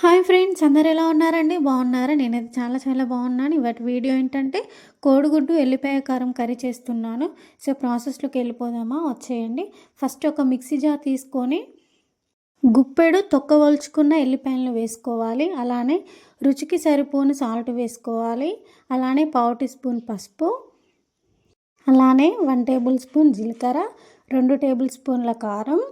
Hi friends, అందరు ఎలా ఉన్నారండి? బాగున్నారా? నేనైతే చాలా బాగున్నాను. ఇవాటి వీడియో ఏంటంటే కోడిగుడ్డు ఎల్లిపాయ కారం కర్రీ చేస్తున్నాను. సో ప్రాసెస్లోకి వెళ్ళిపోదామా? వచ్చేయండి. ఫస్ట్ ఒక మిక్సీ జార్ తీసుకొని గుప్పెడు తొక్కవలుచుకున్న ఎల్లిపాయలను వేసుకోవాలి. అలానే రుచికి సరిపోని సాల్ట్ వేసుకోవాలి. అలానే పావు టీ స్పూన్ పసుపు, అలానే 1 టేబుల్ స్పూన్ జీలకర్ర, 2 టేబుల్ స్పూన్ల కారం,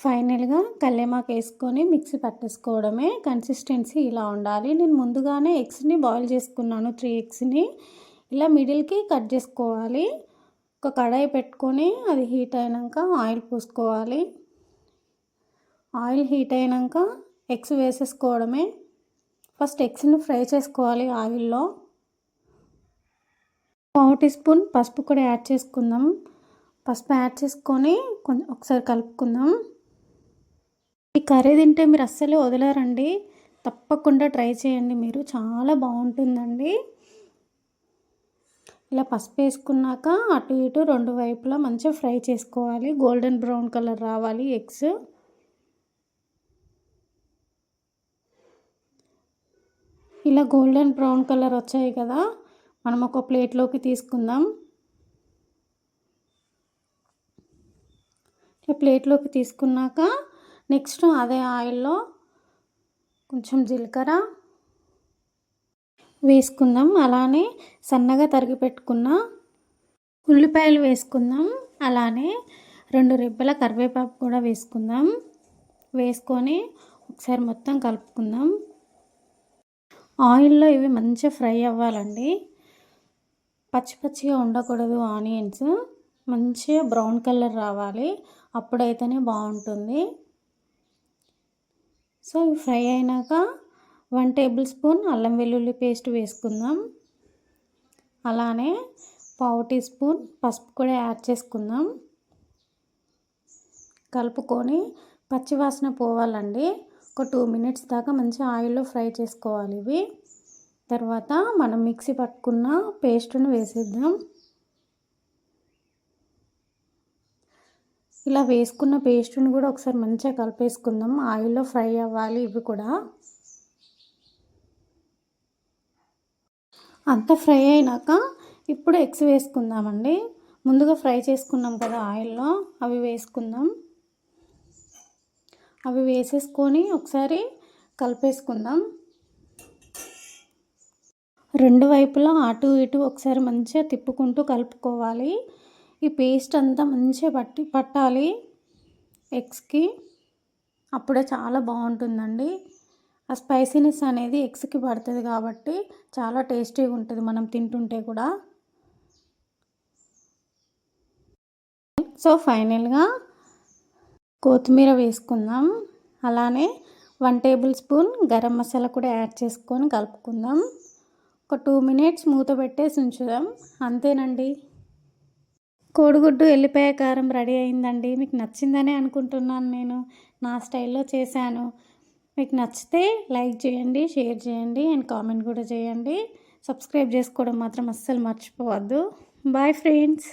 ఫైనల్గా కల్లేమాకు వేసుకొని మిక్సీ పట్టేసుకోవడమే. కన్సిస్టెన్సీ ఇలా ఉండాలి. నేను ముందుగానే ఎగ్స్ని బాయిల్ చేసుకున్నాను. 3 ఎగ్స్ని ఇలా మిడిల్కి కట్ చేసుకోవాలి. ఒక కడాయి పెట్టుకొని అది హీట్ అయినాక ఆయిల్ పోసుకోవాలి. ఆయిల్ హీట్ అయినాక ఎగ్స్ వేసేసుకోవడమే. ఫస్ట్ ఎగ్స్ని ఫ్రై చేసుకోవాలి ఆయిల్లో. పావు టీ స్పూన్ పసుపు కూడా యాడ్ చేసుకుందాం. పసుపు యాడ్ చేసుకొని ఒకసారి కలుపుకుందాం. ఈ కర్రీ తింటే మీరు అస్సలు వదలరండి. తప్పకుండా ట్రై చేయండి, మీరు చాలా బాగుంటుందండి. ఇలా పసుపు వేసుకున్నాక అటు ఇటు 2 వైపులా మంచిగా ఫ్రై చేసుకోవాలి. గోల్డెన్ బ్రౌన్ కలర్ రావాలి ఎగ్స్. ఇలా గోల్డెన్ బ్రౌన్ కలర్ వచ్చాయి కదా, మనం ఒక ప్లేట్లోకి తీసుకుందాం. ప్లేట్లోకి తీసుకున్నాక నెక్స్ట్ అదే ఆయిల్లో కొంచెం జీలకర్ర వేసుకుందాం. అలానే సన్నగా తరిగి పెట్టుకున్న ఉల్లిపాయలు వేసుకుందాం. అలానే 2 రెబ్బల కరివేపాకు కూడా వేసుకుందాం. వేసుకొని ఒకసారి మొత్తం కలుపుకుందాం. ఆయిల్లో ఇవి మంచిగా ఫ్రై అవ్వాలండి. పచ్చిగా ఉండకూడదు. ఆనియన్స్ మంచిగా బ్రౌన్ కలర్ రావాలి, అప్పుడైతేనే బాగుంటుంది. సో ఇవి ఫ్రై అయినాక 1 టేబుల్ స్పూన్ అల్లం వెల్లుల్లి పేస్ట్ వేసుకుందాం. అలానే పావు టీ స్పూన్ పసుపు కూడా యాడ్ చేసుకుందాం. కలుపుకొని పచ్చివాసన పోవాలండి. ఒక 2 మినిట్స్ దాకా మంచిగా ఆయిల్లో ఫ్రై చేసుకోవాలి ఇవి. తర్వాత మనం మిక్సీ పట్టుకున్న పేస్ట్ను వేసేద్దాం. ఇలా వేసుకున్న పేస్ట్ని కూడా ఒకసారి మంచిగా కలిపేసుకుందాం. ఆయిల్లో ఫ్రై అవ్వాలి ఇవి కూడా. అంతా ఫ్రై అయినాక ఇప్పుడు ఎగ్స్ వేసుకుందామండి. ముందుగా ఫ్రై చేసుకున్నాం కదా ఆయిల్లో, అవి వేసుకుందాం. అవి వేసేసుకొని ఒకసారి కలిపేసుకుందాం. 2 వైపులా అటు ఇటు ఒకసారి మంచిగా తిప్పుకుంటూ కలుపుకోవాలి. ఈ పేస్ట్ అంతా మంచిగా పట్టాలి ఎగ్స్కి, అప్పుడే చాలా బాగుంటుందండి. ఆ స్పైసీనెస్ అనేది ఎగ్స్కి పడుతుంది కాబట్టి చాలా టేస్టీగా ఉంటుంది మనం తింటుంటే కూడా. సో ఫైనల్గా కొత్తిమీర వేసుకుందాం. అలానే 1 టేబుల్ స్పూన్ గరం మసాలా కూడా యాడ్ చేసుకొని కలుపుకుందాం. ఒక 2 మినిట్స్ మూత పెట్టేసి ఉంచుదాం. అంతేనండి, కోడిగుడ్డు ఎల్లిపాయ కారం రెడీ అయిందండి. మీకు నచ్చిందనే అనుకుంటున్నాను. నేను నా స్టైల్లో చేశాను. మీకు నచ్చితే లైక్ చేయండి, షేర్ చేయండి అండ్ కామెంట్ కూడా చేయండి. సబ్స్క్రైబ్ చేసుకోవడం మాత్రం అస్సలు మర్చిపోవద్దు. Bye friends.